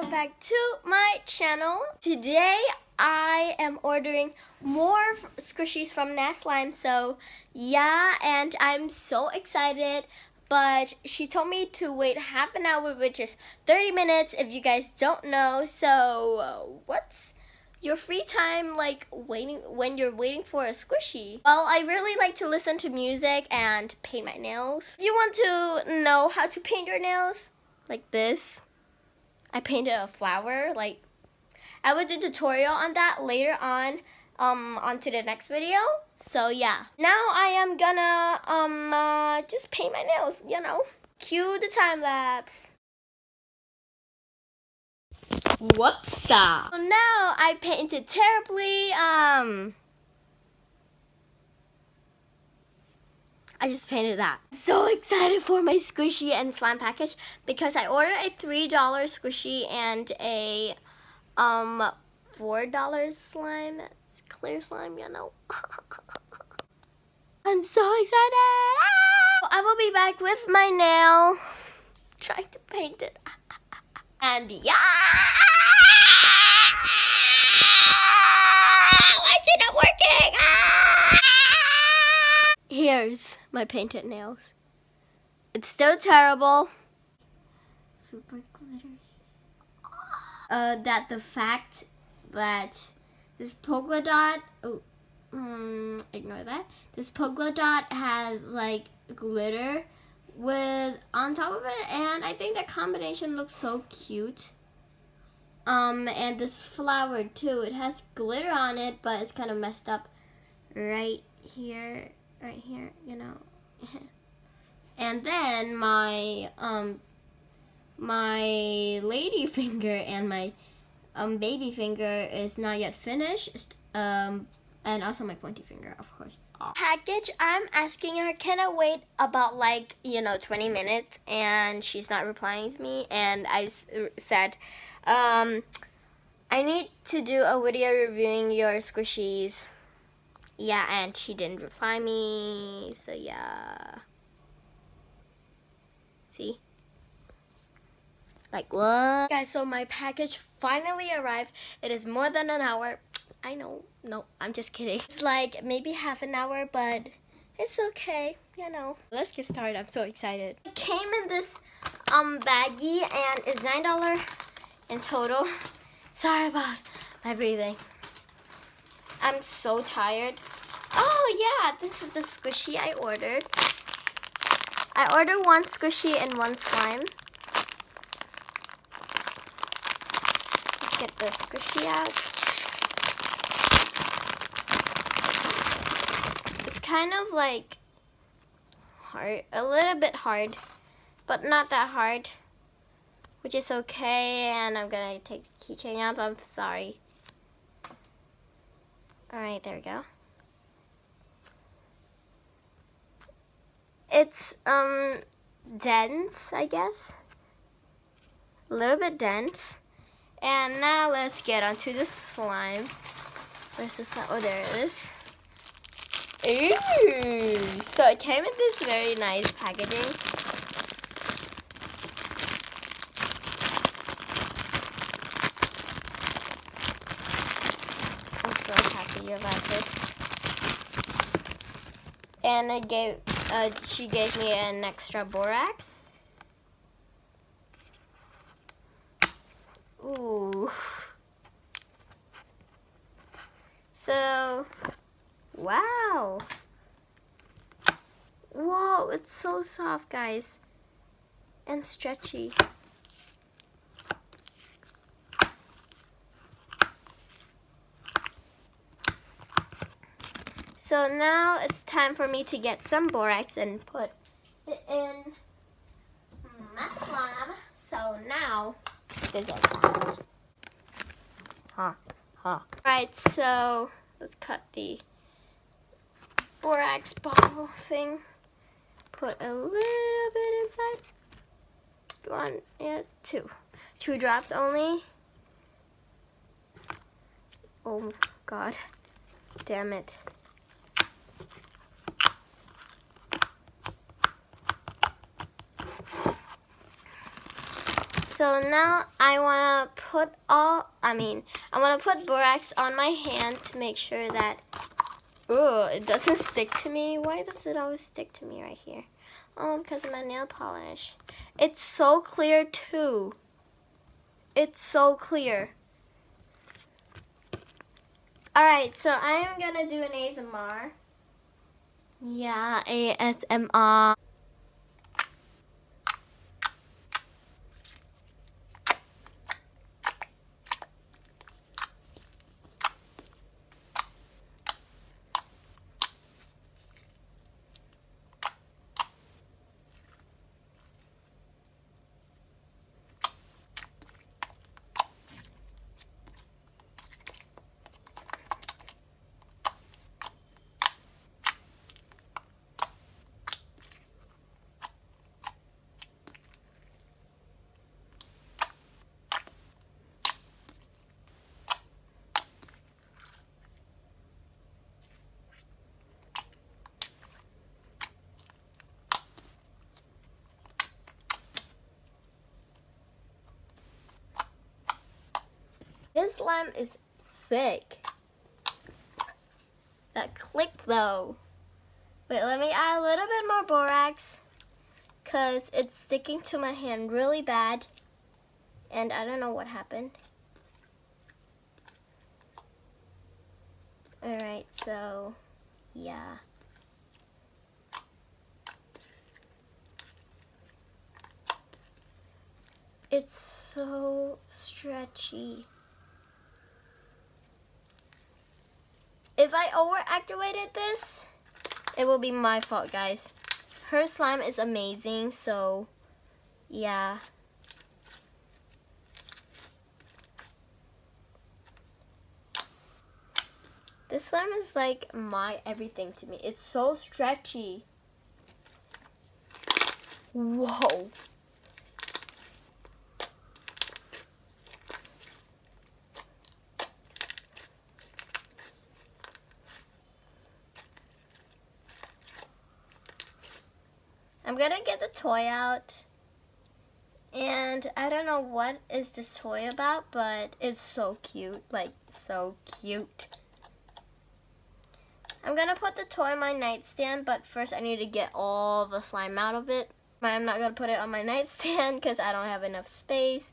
welcome back to my channel. Today I am ordering more squishies from Nest Slime, so yeah, and I'm so excited, but she told me to wait half an hour, which is 30 minutes if you guys don't know. So what's your free time like waiting when you're waiting for a squishy? Well, I really like to listen to music and paint my nails. If you want to know how to paint your nails like this, I painted a flower. Like, I will do a tutorial on that later on to the next video. So yeah, now I am gonna just paint my nails, you know. Cue the time lapse. Whoops. So now I painted terribly. I just painted that. So excited for my squishy and slime package because I ordered a $3 squishy and a $4 slime. It's clear slime, you know. I'm so excited. Ah! I will be back with my nail, trying to paint it. And yeah! Why is it not working? Ah! Here's my painted nails. It's still terrible. Super glittery. That the fact that this polka dot, ignore that. This polka dot has like glitter with on top of it, and I think that combination looks so cute. And this flower too, it has glitter on it, but it's kind of messed up right here, you know. And then my my lady finger and my baby finger is not yet finished, and also my pointy finger, of course. Package, I'm asking her, can I wait about 20 minutes, and she's not replying to me, and I said I need to do a video reviewing your squishies. Yeah, and she didn't reply me, so yeah. See? Like, what? Guys, so my package finally arrived. It is more than an hour. I know. No, I'm just kidding. It's like maybe half an hour, but it's okay, you know. Let's get started. I'm so excited. It came in this baggie, and it's $9 in total. Sorry about my breathing. I'm so tired. Oh yeah, this is the squishy I ordered. I ordered one squishy and one slime. Let's get the squishy out. It's kind of like hard, a little bit hard, but not that hard, which is okay. And I'm gonna take the keychain up. I'm sorry. Alright, there we go. It's dense, I guess. A little bit dense. And now let's get onto the slime. Where's the slime? Oh, there it is. Ooh! So it came in this very nice packaging. I'm so happy about this. And she gave me an extra borax. Ooh. So, wow. Whoa, it's so soft, guys. And stretchy. So now it's time for me to get some borax and put it in my slime. So now, sizzle. Alright, so let's cut the borax bottle thing. Put a little bit inside. One and two. 2 drops only. Oh God, damn it. So So now I wanna put borax on my hand to make sure that, it doesn't stick to me. Why does it always stick to me right here? Oh, because of my nail polish. It's so clear too. It's so clear. Alright, so I am gonna do an ASMR. Yeah, ASMR. This slime is thick. That click though. Wait, let me add a little bit more borax because it's sticking to my hand really bad and I don't know what happened. Alright, so yeah. It's so stretchy. If I overactivated this, it will be my fault, guys. Her slime is amazing, so yeah. This slime is like my everything to me. It's so stretchy. Whoa. I'm gonna get the toy out, and I don't know what is this toy about, but it's so cute, like so cute. I'm gonna put the toy on my nightstand, but first I need to get all the slime out of it. I'm not gonna put it on my nightstand because I don't have enough space.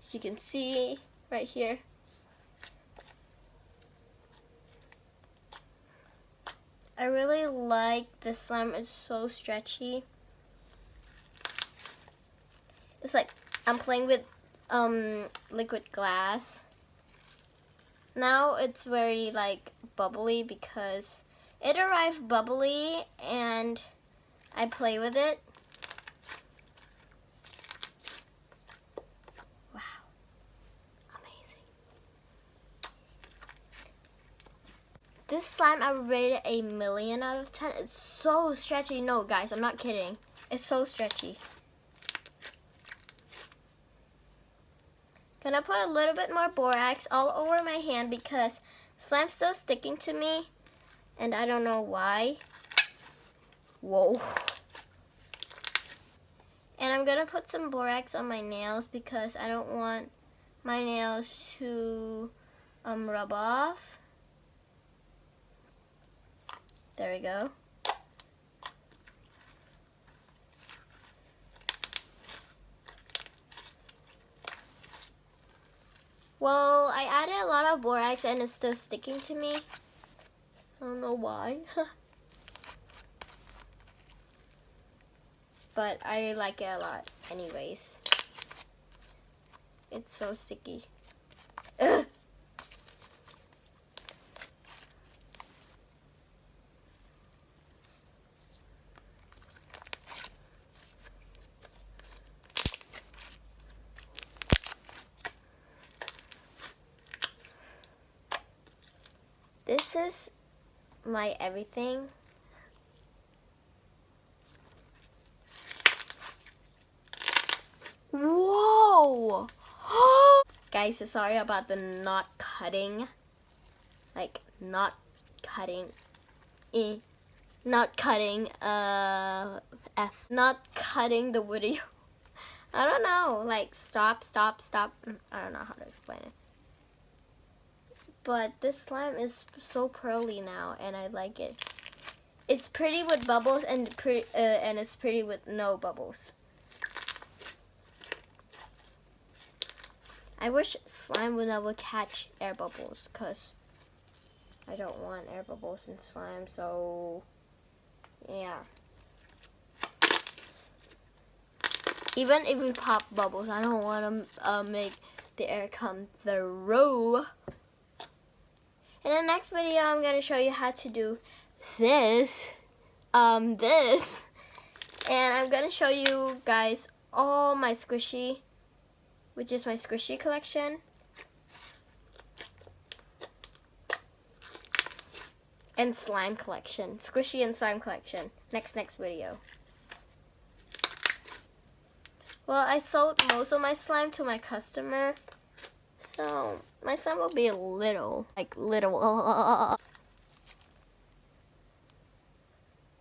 As you can see right here. I really like this slime, it's so stretchy. It's like I'm playing with liquid glass. Now it's very like bubbly because it arrived bubbly and I play with it. Wow, amazing. This slime I would rate it 1,000,000 out of 10. It's so stretchy. No guys, I'm not kidding. It's so stretchy. Gonna put a little bit more borax all over my hand because slime's still sticking to me and I don't know why. Whoa. And I'm gonna put some borax on my nails because I don't want my nails to rub off. There we go. Well, I added a lot of borax and it's still sticking to me. I don't know why. But I like it a lot anyways. It's so sticky. Ugh. This is my everything. Whoa! Guys, so sorry about the not cutting. Like, not cutting. Not cutting, Not cutting the video. I don't know, like stop. I don't know how to explain it. But this slime is so pearly now, and I like it. It's pretty with bubbles, and it's pretty with no bubbles. I wish slime would never catch air bubbles, because I don't want air bubbles in slime, so yeah. Even if we pop bubbles, I don't want to make the air come through. In the next video, I'm going to show you how to do this, and I'm going to show you guys all my squishy, which is my squishy collection. And slime collection. Squishy and slime collection. Next video. Well, I sold most of my slime to my customer. So, my slime will be little. Like, little.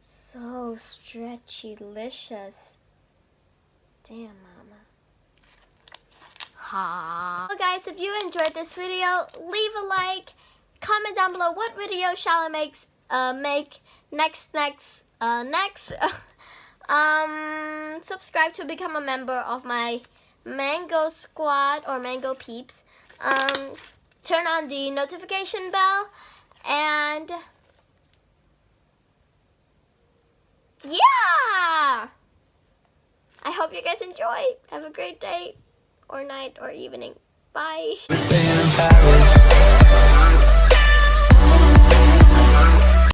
So stretchy-licious. Damn, mama. Ha. Well, guys, if you enjoyed this video, leave a like. Comment down below what video shall I make next. Subscribe to become a member of my Mango Squad or Mango Peeps. Turn on the notification bell, and yeah! I hope you guys enjoy. Have a great day or night or evening. Bye.